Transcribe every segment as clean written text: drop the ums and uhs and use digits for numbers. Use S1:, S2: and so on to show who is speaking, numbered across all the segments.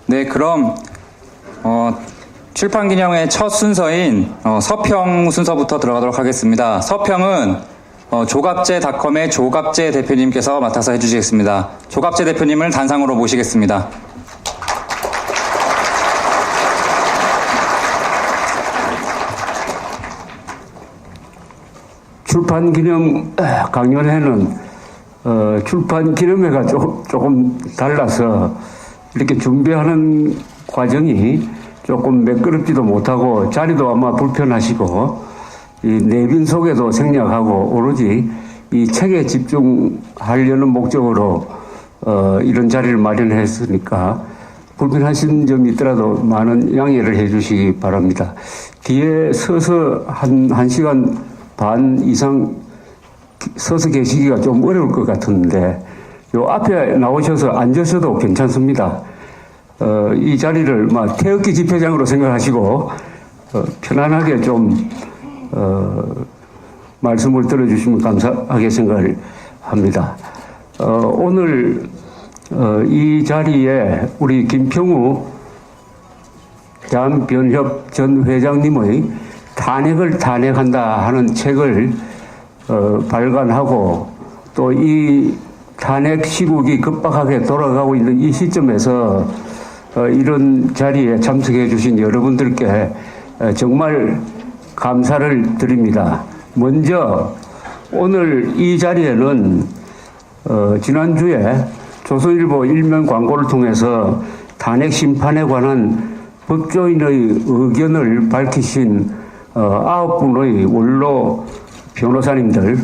S1: 네, 그럼 출판기념회 첫 순서인 서평 순서부터 들어가도록 하겠습니다. 서평은 조갑제닷컴의 조갑제 대표님께서 맡아서 해주시겠습니다. 조갑제 대표님을 단상으로 모시겠습니다.
S2: 출판기념 강연회는 출판기념회가 조금 달라서 이렇게 준비하는 과정이 조금 매끄럽지도 못하고 자리도 아마 불편하시고 이 내빈 속에도 생략하고 오로지 이 책에 집중하려는 목적으로 이런 자리를 마련했으니까 불편하신 점이 있더라도 많은 양해를 해 주시기 바랍니다. 뒤에 서서 한 시간 반 이상 서서 계시기가 좀 어려울 것 같은데 요 앞에 나오셔서 앉으셔도 괜찮습니다. 이 자리를 태극기 집회장으로 생각하시고 편안하게 좀 말씀을 들어주시면 감사하게 생각을 합니다. 오늘 이 자리에 우리 김평우 대한변협 전 회장님의 탄핵을 탄핵한다 하는 책을 발간하고 또 이 탄핵 시국이 급박하게 돌아가고 있는 이 시점에서 이런 자리에 참석해 주신 여러분들께 정말 감사를 드립니다. 먼저 오늘 이 자리에는 지난주에 조선일보 일면 광고를 통해서 탄핵 심판에 관한 법조인의 의견을 밝히신 9분의 원로 변호사님들,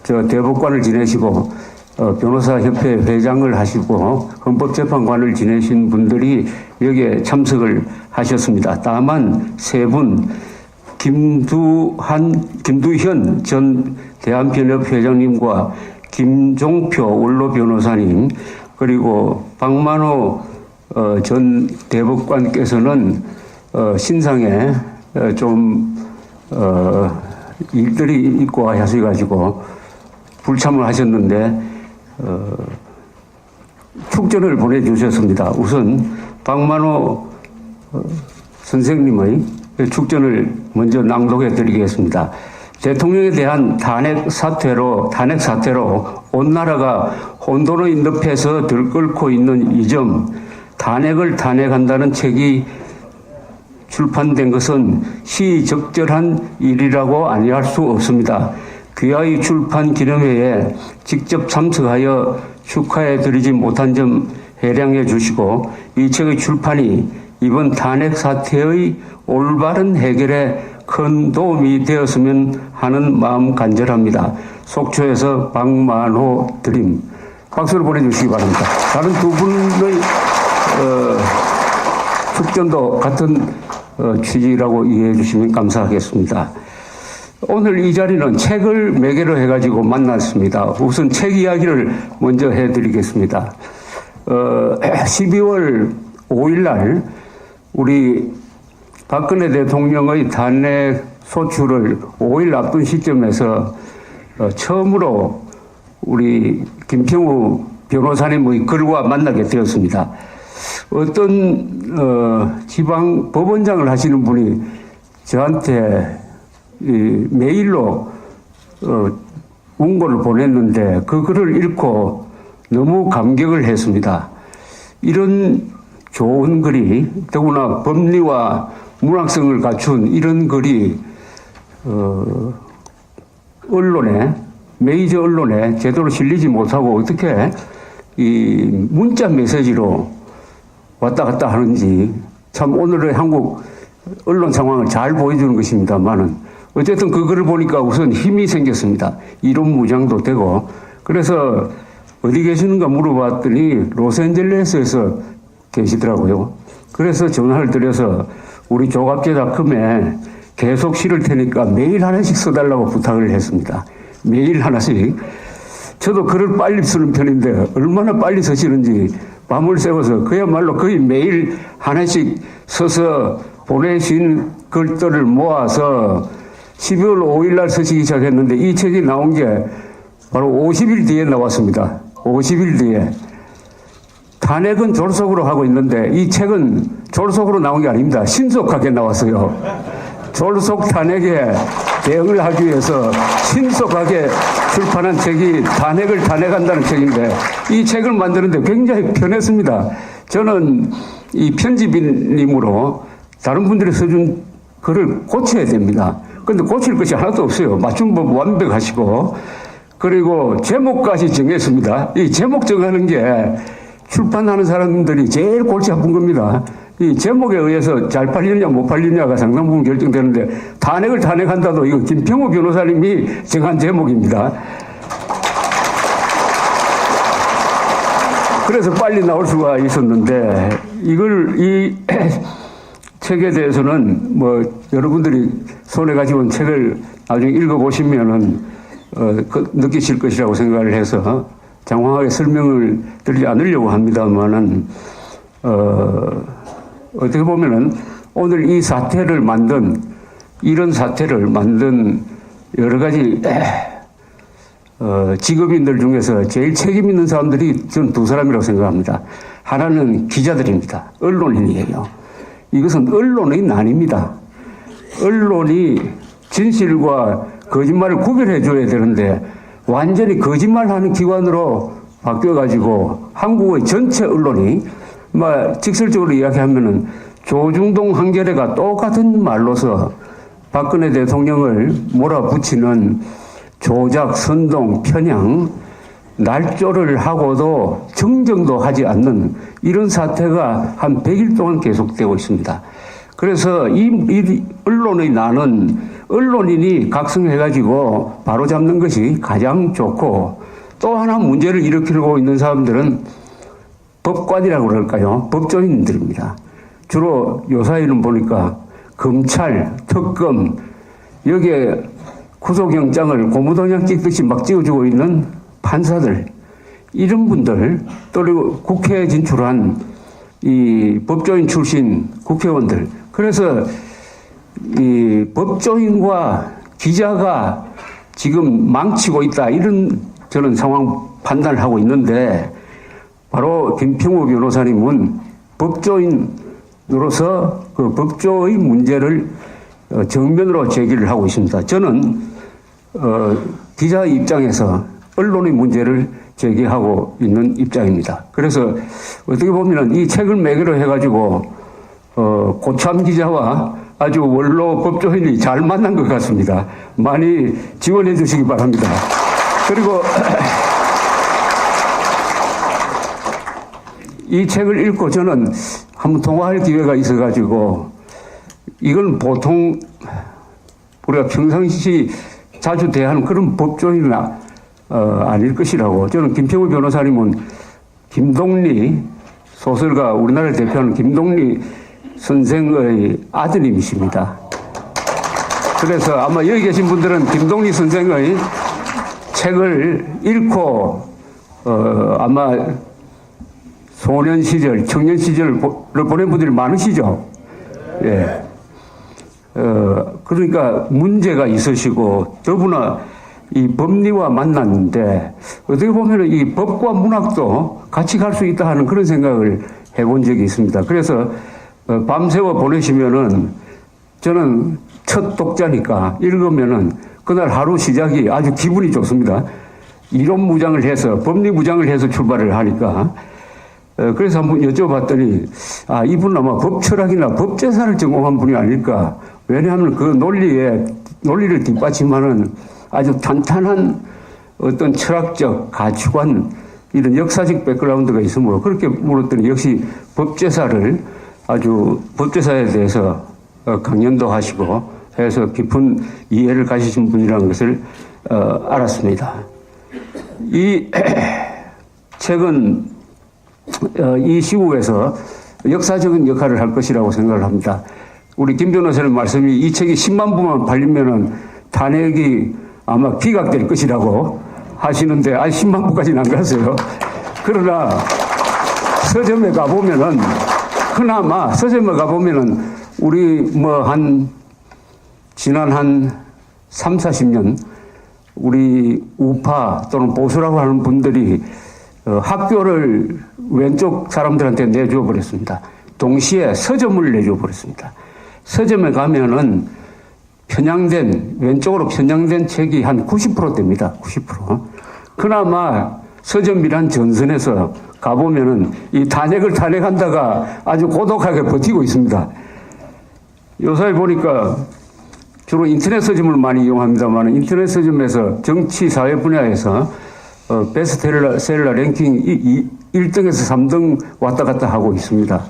S2: 대법관을 지내시고 변호사협회 회장을 하시고 헌법재판관을 지내신 분들이 여기에 참석을 하셨습니다. 다만 세 분, 김두현 전 대한변협 회장님과 김종표 원로 변호사님, 그리고 박만호 전 대법관께서는 신상에 좀 일들이 있고 하셔가지고 불참을 하셨는데 축전을 보내주셨습니다. 우선 박만호 선생님의 축전을 먼저 낭독해 드리겠습니다. 대통령에 대한 탄핵 사태로 온 나라가 혼돈의 늪에서 들끓고 있는 이 점, 탄핵을 탄핵한다는 책이 출판된 것은 시적절한 일이라고 아니할 수 없습니다. 귀하의 출판 기념회에 직접 참석하여 축하해 드리지 못한 점 해량해 주시고 이 책의 출판이 이번 탄핵 사태의 올바른 해결에 큰 도움이 되었으면 하는 마음 간절합니다. 속초에서 박만호 드림. 박수를 보내주시기 바랍니다. 다른 두 분의 축전도 같은 취지라고 이해해 주시면 감사하겠습니다. 오늘 이 자리는 책을 매개로 해가지고 만났습니다. 우선 책 이야기를 먼저 해드리겠습니다. 12월 5일 날 우리 박근혜 대통령의 탄핵 소추를 5일 앞둔 시점에서 처음으로 우리 김평우 변호사님의 글과 만나게 되었습니다. 어떤 지방 법원장을 하시는 분이 저한테 메일로 원고를 보냈는데 그 글을 읽고 너무 감격을 했습니다. 이런 좋은 글이 더구나 법리와 문학성을 갖춘 이런 글이 언론에 메이저 언론에 제대로 실리지 못하고 어떻게 이 문자 메시지로 왔다 갔다 하는지 참 오늘의 한국 언론 상황을 잘 보여주는 것입니다만은 어쨌든 그 글을 보니까 우선 힘이 생겼습니다. 이론 무장도 되고. 그래서 어디 계시는가 물어봤더니 로스앤젤레스에서 계시더라고요. 그래서 전화를 드려서 우리 조갑제닷컴에 계속 실을 테니까 매일 하나씩 써달라고 부탁을 했습니다. 매일 하나씩. 저도 글을 빨리 쓰는 편인데 얼마나 빨리 쓰시는지 밤을 새워서 그야말로 거의 매일 하나씩 써서 보내신 글들을 모아서 12월 5일 날 쓰시기 시작했는데 이 책이 나온 게 바로 50일 뒤에 나왔습니다. 50일 뒤에. 탄핵은 졸속으로 하고 있는데 이 책은 졸속으로 나온 게 아닙니다. 신속하게 나왔어요. 졸속 탄핵에 대응을 하기 위해서 신속하게 출판한 책이 탄핵을 탄핵한다는 책인데 이 책을 만드는데 굉장히 편했습니다. 저는 이 편집인이므로 다른 분들이 써준 글을 고쳐야 됩니다. 그런데 고칠 것이 하나도 없어요. 맞춤법 완벽하시고 그리고 제목까지 정했습니다. 이 제목 정하는 게 출판하는 사람들이 제일 골치 아픈 겁니다. 이 제목에 의해서 잘 팔리느냐 못 팔리느냐가 상당 부분 결정되는데 탄핵을 탄핵한다도 이거 김평우 변호사님이 정한 제목입니다. 그래서 빨리 나올 수가 있었는데 이 책에 대해서는 뭐 여러분들이 손에 가지고 온 책을 나중에 읽어보시면은 느끼실 것이라고 생각을 해서 장황하게 설명을 드리지 않으려고 합니다만은 어떻게 보면은 오늘 이 사태를 만든 이런 사태를 만든 여러 가지 직업인들 중에서 제일 책임 있는 사람들이 저는 두 사람이라고 생각합니다. 하나는 기자들입니다. 언론인이에요. 이것은 언론의 난입니다. 언론이 진실과 거짓말을 구별해 줘야 되는데 완전히 거짓말하는 기관으로 바뀌어가지고 한국의 전체 언론이 직설적으로 이야기하면은 조중동 한겨레가 똑같은 말로서 박근혜 대통령을 몰아붙이는 조작, 선동, 편향, 날조를 하고도 정정도 하지 않는 이런 사태가 한 100일 동안 계속되고 있습니다. 그래서 이 언론의 난은 언론인이 각성해가지고 바로잡는 것이 가장 좋고 또 하나 문제를 일으키고 있는 사람들은 법관이라고 그럴까요? 법조인들입니다. 주로 요사이는 보니까 검찰, 특검, 여기에 구속영장을 고무동양 찍듯이 막 찍어주고 있는 판사들, 이런 분들, 또 그리고 국회에 진출한 이 법조인 출신 국회의원들. 그래서 이 법조인과 기자가 지금 망치고 있다. 이런 저는 상황 판단을 하고 있는데 바로 김평우 변호사님은 법조인으로서 그 법조의 문제를 정면으로 제기를 하고 있습니다. 저는 기자 입장에서 언론의 문제를 제기하고 있는 입장입니다. 그래서 어떻게 보면 이 책을 매개로 해가지고 고참 기자와 아주 원로 법조인이 잘 만난 것 같습니다. 많이 지원해 주시기 바랍니다. 그리고 이 책을 읽고 저는 한번 통화할 기회가 있어가지고 이건 보통 우리가 평상시 자주 대하는 그런 법조인은 아닐 것이라고. 저는 김평우 변호사님은 김동리 소설가, 우리나라를 대표하는 김동리 선생의 아드님이십니다. 그래서 아마 여기 계신 분들은 김동리 선생의 책을 읽고 아마 소년 시절, 청년 시절을 보낸 분들이 많으시죠. 예. 그러니까 문제가 있으시고 더구나 이 법리와 만났는데 어떻게 보면 이 법과 문학도 같이 갈 수 있다 하는 그런 생각을 해본 적이 있습니다. 그래서 밤새워 보내시면은 저는 첫 독자니까 읽으면은 그날 하루 시작이 아주 기분이 좋습니다. 이론 무장을 해서 법리 무장을 해서 출발을 하니까 그래서 한번 여쭤봤더니 이분은 아마 법철학이나 법제사를 전공한 분이 아닐까. 왜냐하면 그 논리를 뒷받침하는 아주 탄탄한 어떤 철학적 가치관, 이런 역사적 백그라운드가 있으므로 그렇게 물었더니 역시 법제사에 대해서 강연도 하시고 해서 깊은 이해를 가지신 분이라는 것을 알았습니다. 이 책은 이 시국에서 역사적인 역할을 할 것이라고 생각을 합니다. 우리 김 변호사님 말씀이 이 책이 10만 부만 팔리면은 탄핵이 아마 기각될 것이라고 하시는데 10만 부까지는 안 갔어요. 그러나 서점에 가보면은 그나마 서점에 가보면은 우리 지난 한 3, 40년 우리 우파 또는 보수라고 하는 분들이 학교를 왼쪽 사람들한테 내줘 버렸습니다. 동시에 서점을 내줘 버렸습니다. 서점에 가면은 왼쪽으로 편향된 책이 한 90% 됩니다. 90%. 그나마 서점이란 전선에서 가보면은 이 탄핵을 탄핵한다가 아주 고독하게 버티고 있습니다. 요사이 보니까 주로 인터넷 서점을 많이 이용합니다만 인터넷 서점에서 정치 사회 분야에서 베스트셀러 랭킹 1등에서 3등 왔다 갔다 하고 있습니다.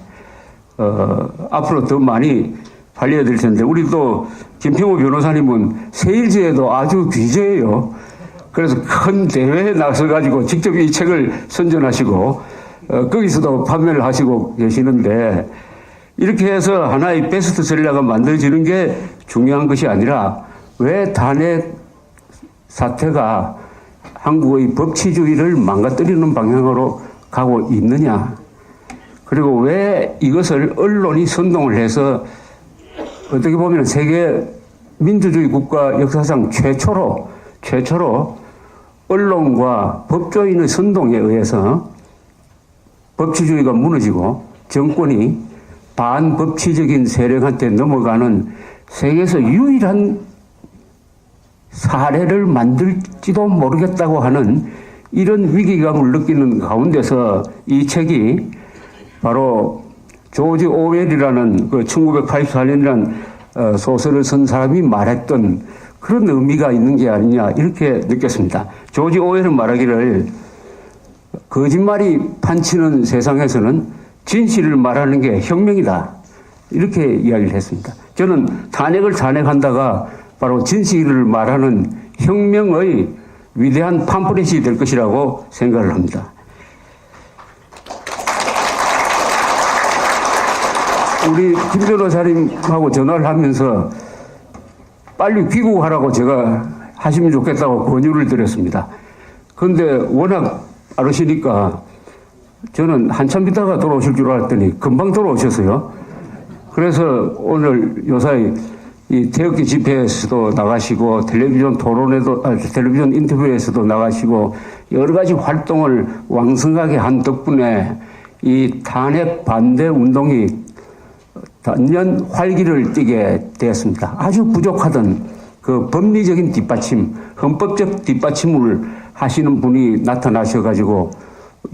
S2: 앞으로 더 많이 팔려야 될 텐데 우리 또 김평우 변호사님은 세일즈에도 아주 귀재예요. 그래서 큰 대회에 나서가지고 직접 이 책을 선전하시고 거기서도 판매를 하시고 계시는데 이렇게 해서 하나의 베스트셀러가 만들어지는 게 중요한 것이 아니라 왜 탄핵 사태가 한국의 법치주의를 망가뜨리는 방향으로 가고 있느냐. 그리고 왜 이것을 언론이 선동을 해서 어떻게 보면 세계 민주주의 국가 역사상 최초로 언론과 법조인의 선동에 의해서 법치주의가 무너지고 정권이 반법치적인 세력한테 넘어가는 세계에서 유일한 사례를 만들지도 모르겠다고 하는 이런 위기감을 느끼는 가운데서 이 책이 바로 조지 오웰이라는 그 1984년이라는 소설을 쓴 사람이 말했던 그런 의미가 있는 게 아니냐 이렇게 느꼈습니다. 조지 오웰은 말하기를 거짓말이 판치는 세상에서는 진실을 말하는 게 혁명이다. 이렇게 이야기를 했습니다. 저는 탄핵을 탄핵한다가 바로 진실을 말하는 혁명의 위대한 팜프렛이 될 것이라고 생각을 합니다. 우리 김 변호사님하고 전화를 하면서 빨리 귀국하라고 제가 하시면 좋겠다고 권유를 드렸습니다. 그런데 워낙 빠르시니까 저는 한참 있다가 돌아오실 줄 알았더니 금방 돌아오셨어요. 그래서 오늘 요사이 이 태극기 집회에서도 나가시고 텔레비전 토론에도 텔레비전 인터뷰에서도 나가시고 여러 가지 활동을 왕성하게 한 덕분에 이 탄핵 반대 운동이 단연 활기를 띠게 되었습니다. 아주 부족하던 그 법리적인 뒷받침, 헌법적 뒷받침을 하시는 분이 나타나셔가지고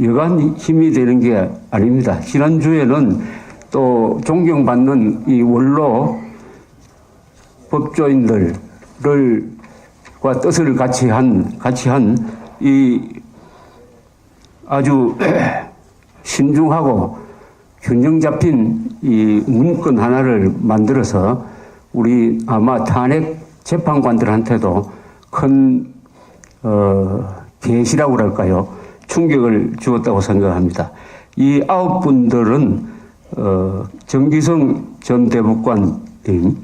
S2: 여간 힘이 되는 게 아닙니다. 지난주에는 또 존경받는 이 원로 법조인들과 뜻을 같이 한 이 아주 신중하고 균형 잡힌 이 문건 하나를 만들어서 우리 아마 탄핵 재판관들한테도 큰 계시라고 그럴까요? 충격을 주었다고 생각합니다. 이 9분들은 정기성 전 대법관님,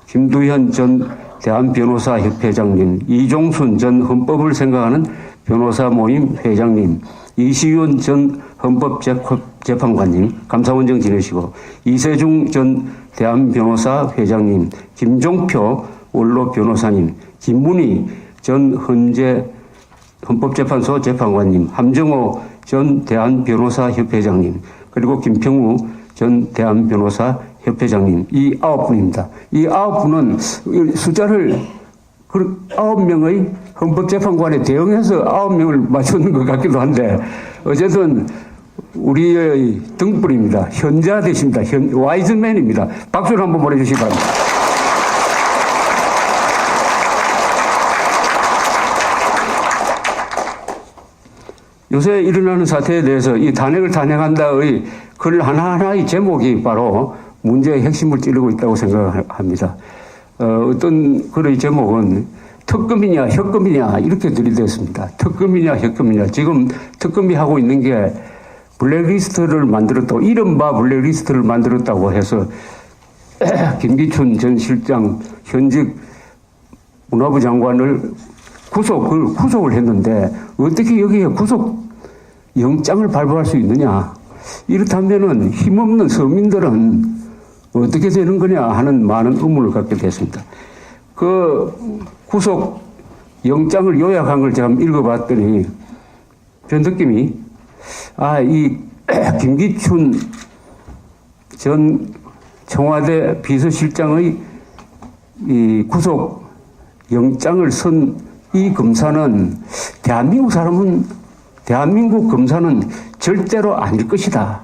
S2: 김두현 전 대한변호사협회장님, 이종순 전 헌법을 생각하는 변호사 모임 회장님, 이시윤 전 헌법재판관님, 감사원장 지내시고, 이세중 전 대한변호사 회장님, 김종표 원로 변호사님, 김문희 전 헌법재판소 재판관님, 함정호 전 대한변호사협회장님, 그리고 김평우 전 대한변호사협회장님, 이 9분입니다. 이 9분은 숫자를 9명의 헌법재판관에 대응해서 9명을 맞추는 것 같기도 한데 어쨌든 우리의 등불입니다. 현자 되십니다. 와이즈맨입니다. 박수를 한번 보내주시기 바랍니다. 요새 일어나는 사태에 대해서 이 탄핵을 탄핵한다의 글 하나하나의 제목이 바로 문제의 핵심을 찌르고 있다고 생각합니다. 어떤 글의 제목은 특검이냐 혁검이냐 이렇게 들이댔습니다. 특검이냐 혁검이냐. 지금 특검이 하고 있는 게 블랙리스트를 만들었다고, 이른바 블랙리스트를 만들었다고 해서 김기춘 전 실장 현직 문화부 장관을 구속을 했는데 어떻게 여기에 구속 영장을 발부할 수 있느냐. 이렇다면은 힘없는 서민들은 어떻게 되는 거냐 하는 많은 의문을 갖게 됐습니다. 그 구속 영장을 요약한 걸 제가 읽어봤더니 저 느낌이 이 김기춘 전 청와대 비서실장의 이 구속 영장을 쓴 이 검사는 대한민국 검사는 절대로 아닐 것이다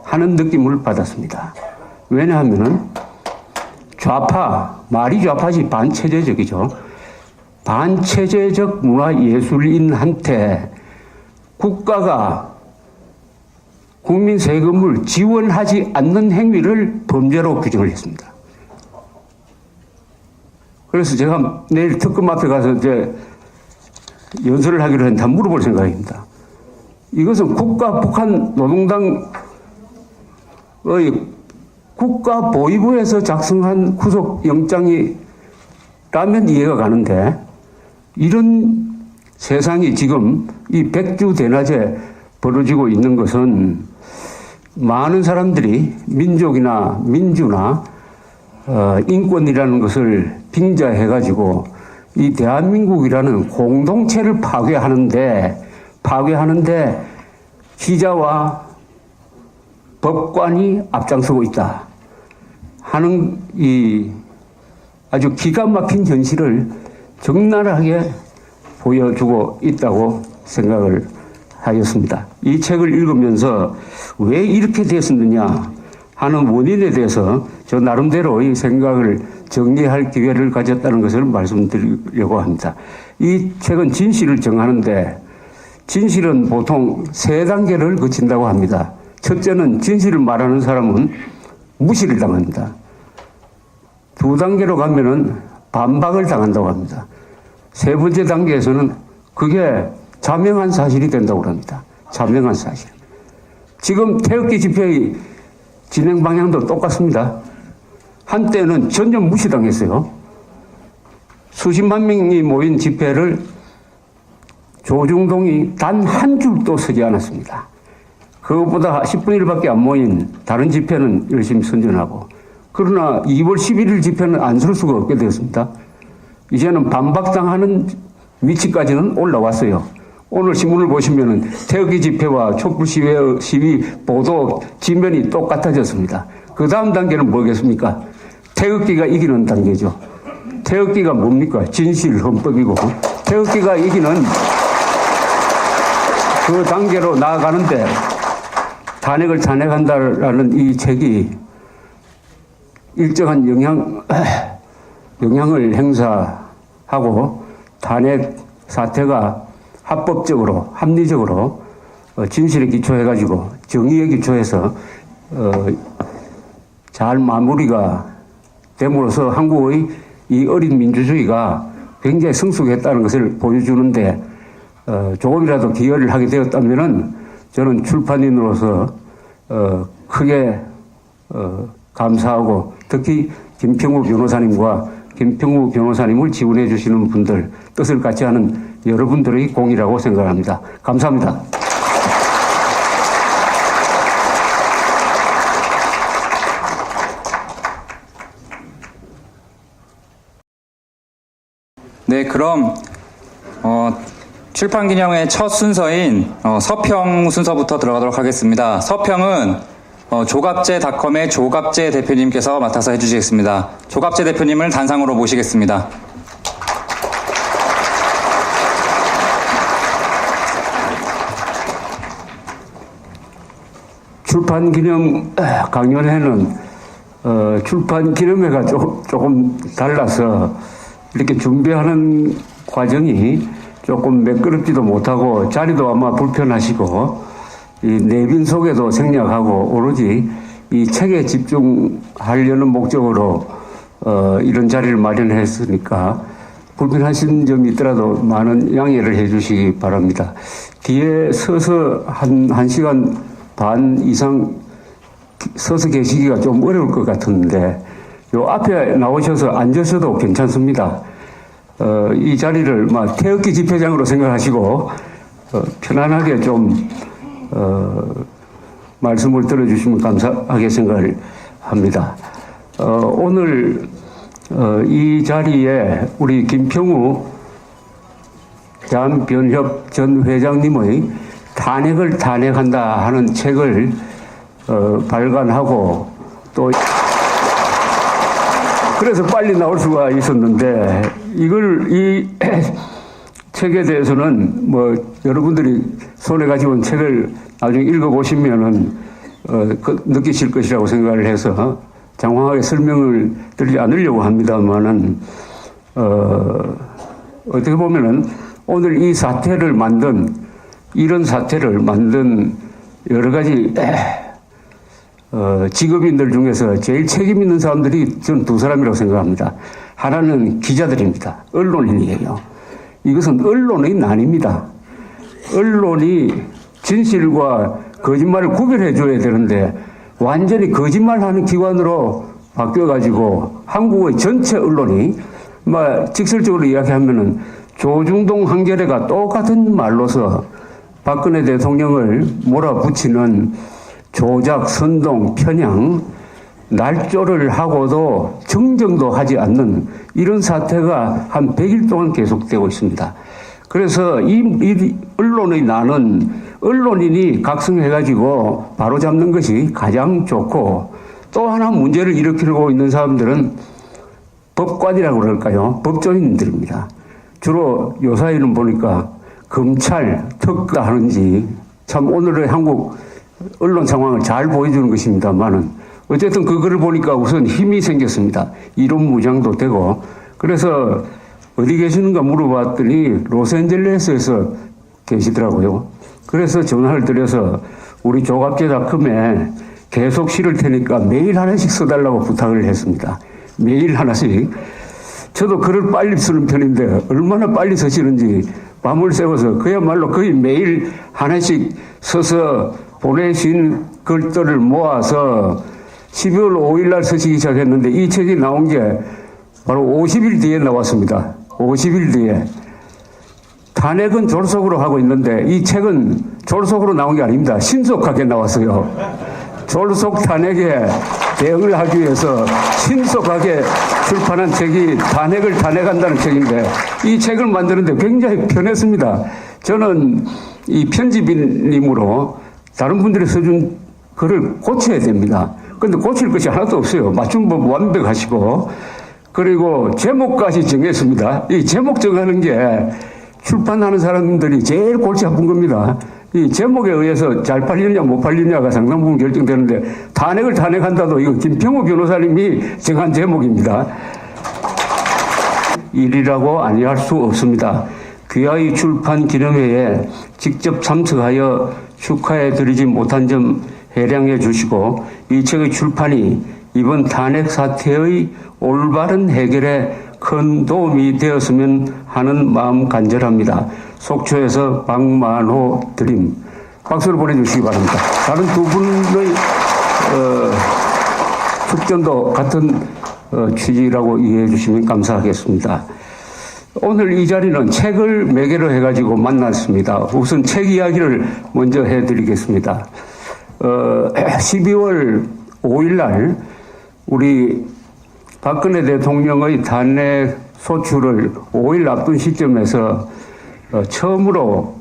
S2: 하는 느낌을 받았습니다. 왜냐하면은 말이 좌파지 반체제적이죠. 반체제적 문화예술인한테 국가가 국민 세금을 지원하지 않는 행위를 범죄로 규정을 했습니다. 그래서 제가 내일 특검 앞에 가서 이제 연설을 하기로 했는데 한번 물어볼 생각입니다. 이것은 북한 노동당의 국가보위부에서 작성한 구속영장이라면 이해가 가는데 이런 세상이 지금 이 백주 대낮에 벌어지고 있는 것은 많은 사람들이 민족이나 민주나 인권이라는 것을 빙자해가지고 이 대한민국이라는 공동체를 파괴하는데 기자와 법관이 앞장서고 있다 하는 이 아주 기가 막힌 현실을 적나라하게 보여주고 있다고 생각을 하였습니다. 이 책을 읽으면서 왜 이렇게 됐었느냐 하는 원인에 대해서 저 나름대로 이 생각을 정리할 기회를 가졌다는 것을 말씀드리려고 합니다. 이 책은 진실을 정하는데 진실은 보통 세 단계를 거친다고 합니다. 첫째는 진실을 말하는 사람은 무시를 당합니다. 두 단계로 가면은 반박을 당한다고 합니다. 세 번째 단계에서는 그게 자명한 사실이 된다고 합니다. 자명한 사실. 지금 태극기 집회의 진행 방향도 똑같습니다. 한때는 전혀 무시당했어요. 수십만 명이 모인 집회를 조중동이 단 한 줄도 서지 않았습니다. 그것보다 10분의 1밖에 안 모인 다른 집회는 열심히 선전하고, 그러나 2월 11일 집회는 안 설 수가 없게 되었습니다. 이제는 반박당하는 위치까지는 올라왔어요. 오늘 신문을 보시면은 태극기 집회와 촛불 시위 보도 지면이 똑같아졌습니다. 그 다음 단계는 뭐겠습니까? 태극기가 이기는 단계죠. 태극기가 뭡니까? 진실, 헌법이고, 태극기가 이기는 그 단계로 나아가는데 탄핵을 탄핵한다라는 이 책이 일정한 영향을 행사하고 탄핵 사태가 합법적으로, 합리적으로 진실에 기초해가지고 정의에 기초해서 잘 마무리가 됨으로써 한국의 이 어린 민주주의가 굉장히 성숙했다는 것을 보여주는데 조금이라도 기여를 하게 되었다면은 저는 출판인으로서 크게 감사하고, 특히 김평우 변호사님을 지원해 주시는 분들, 뜻을 같이 하는 여러분들의 공이라고 생각합니다. 감사합니다.
S1: 네, 그럼 출판 기념회 첫 순서인 서평 순서부터 들어가도록 하겠습니다. 서평은 조갑제닷컴의 조갑제 대표님께서 맡아서 해주시겠습니다. 조갑제 대표님을 단상으로 모시겠습니다.
S2: 출판 기념 강연회는 출판 기념회가 조금 달라서 이렇게 준비하는 과정이 조금 매끄럽지도 못하고 자리도 아마 불편하시고 이 내빈 속에도 생략하고 오로지 이 책에 집중하려는 목적으로 이런 자리를 마련했으니까 불편하신 점이 있더라도 많은 양해를 해 주시기 바랍니다. 뒤에 서서 한 시간 반 이상 서서 계시기가 좀 어려울 것 같은데 요 앞에 나오셔서 앉으셔도 괜찮습니다. 이 자리를 태극기 집회장으로 생각하시고 편안하게 좀 말씀을 들어주시면 감사하게 생각을 합니다. 오늘 이 자리에 우리 김평우 대한변협 전 회장님의 탄핵을 탄핵한다 하는 책을 발간하고 또 그래서 빨리 나올 수가 있었는데 이 책에 대해서는 뭐 여러분들이 손에 가지고 온 책을 나중에 읽어보시면은 느끼실 것이라고 생각을 해서 장황하게 설명을 드리지 않으려고 합니다만은 어떻게 보면은 오늘 이 사태를 만든 이런 사태를 만든 여러 가지 직업인들 중에서 제일 책임 있는 사람들이 저는 두 사람이라고 생각합니다. 하나는 기자들입니다. 언론인이에요. 이것은 언론의 난입니다. 언론이 진실과 거짓말을 구별해 줘야 되는데 완전히 거짓말하는 기관으로 바뀌어가지고 한국의 전체 언론이 직설적으로 이야기하면은 조중동 한겨레가 똑같은 말로서 박근혜 대통령을 몰아붙이는 조작, 선동, 편향, 날조를 하고도 정정도 하지 않는 이런 사태가 한 100일 동안 계속되고 있습니다. 그래서 이 언론의 난은 언론인이 각성해가지고 바로잡는 것이 가장 좋고 또 하나 문제를 일으키고 있는 사람들은 법관이라고 그럴까요? 법조인들입니다. 주로 요사이는 보니까 검찰, 특가 하는지 참 오늘의 한국 언론 상황을 잘 보여주는 것입니다만은 어쨌든 그거를 보니까 우선 힘이 생겼습니다. 이론 무장도 되고 그래서 어디 계시는가 물어봤더니 로스앤젤레스에서 계시더라고요. 그래서 전화를 드려서 우리 조갑제닷컴에 계속 실을 테니까 매일 하나씩 써달라고 부탁을 했습니다. 매일 하나씩. 저도 글을 빨리 쓰는 편인데 얼마나 빨리 쓰시는지 밤을 새워서 그야말로 거의 매일 하나씩 써서 보내신 글들을 모아서 12월 5일 날 쓰시기 시작했는데 이 책이 나온 게 바로 50일 뒤에 나왔습니다. 50일 뒤에. 탄핵은 졸속으로 하고 있는데 이 책은 졸속으로 나온 게 아닙니다. 신속하게 나왔어요. 졸속 탄핵에 대응을 하기 위해서 신속하게 출판한 책이 탄핵을 탄핵한다는 책인데 이 책을 만드는데 굉장히 편했습니다. 저는 이 편집인이므로 다른 분들이 써준 글을 고쳐야 됩니다. 근데 고칠 것이 하나도 없어요. 맞춤법 완벽하시고 그리고 제목까지 정했습니다. 이 제목 정하는 게 출판하는 사람들이 제일 골치 아픈 겁니다. 이 제목에 의해서 잘 팔리느냐 못 팔리느냐가 상당 부분 결정되는데 탄핵을 탄핵한다도 이거 김평우 변호사님이 정한 제목입니다. 일이라고 아니할 수 없습니다. 귀하의 출판 기념회에 직접 참석하여 축하해 드리지 못한 점 해량해 주시고 이 책의 출판이 이번 탄핵 사태의 올바른 해결에 큰 도움이 되었으면 하는 마음 간절합니다. 속초에서 박만호 드림. 박수를 보내주시기 바랍니다. 다른 두 분의 축전도 같은 취지라고 이해해 주시면 감사하겠습니다. 오늘 이 자리는 책을 매개로 해가지고 만났습니다. 우선 책 이야기를 먼저 해드리겠습니다. 12월 5일 날 우리 박근혜 대통령의 탄핵 소추를 5일 앞둔 시점에서 처음으로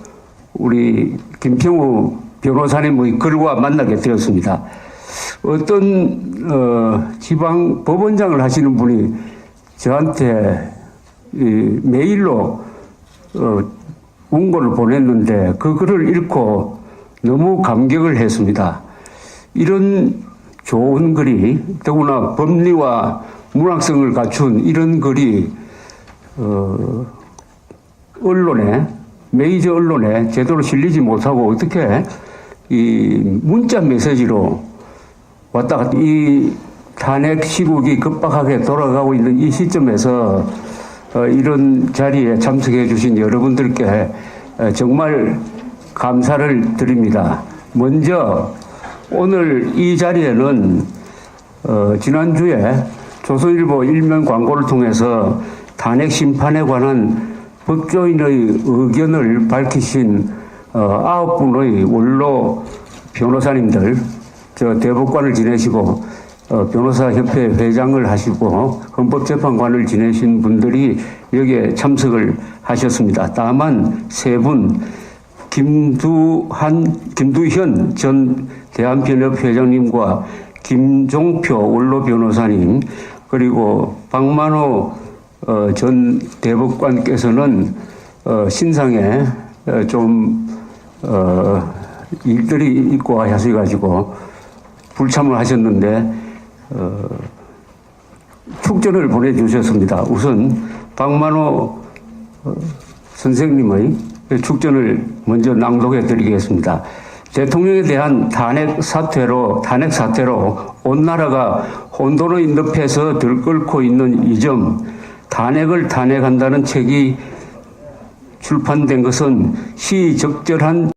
S2: 우리 김평우 변호사님의 글과 만나게 되었습니다. 어떤 지방 법원장을 하시는 분이 저한테 메일로 원고를 보냈는데 그 글을 읽고 너무 감격을 했습니다. 이런 좋은 글이 더구나 법리와 문학성을 갖춘 이런 글이 언론에 메이저 언론에 제대로 실리지 못하고 어떻게 이 문자 메시지로 왔다 갔다 이 탄핵 시국이 급박하게 돌아가고 있는 이 시점에서 이런 자리에 참석해 주신 여러분들께 정말 감사를 드립니다. 먼저 오늘 이 자리에는 지난주에 조선일보 일면 광고를 통해서 탄핵 심판에 관한 법조인의 의견을 밝히신 9분의 원로 변호사님들, 대법관을 지내시고 변호사협회 회장을 하시고 헌법재판관을 지내신 분들이 여기에 참석을 하셨습니다. 다만 3분 김두현 전 대한변협 회장님과 김종표 원로 변호사님, 그리고 박만호 전 대법관께서는 신상에 좀 일들이 있고 하셔가지고 불참을 하셨는데 축전을 보내주셨습니다. 우선 박만호 선생님의 축전을 먼저 낭독해 드리겠습니다. 대통령에 대한 탄핵 사태로 온 나라가 혼돈의 늪에서 들끓고 있는 이 점, 탄핵을 탄핵한다는 책이 출판된 것은 시적절한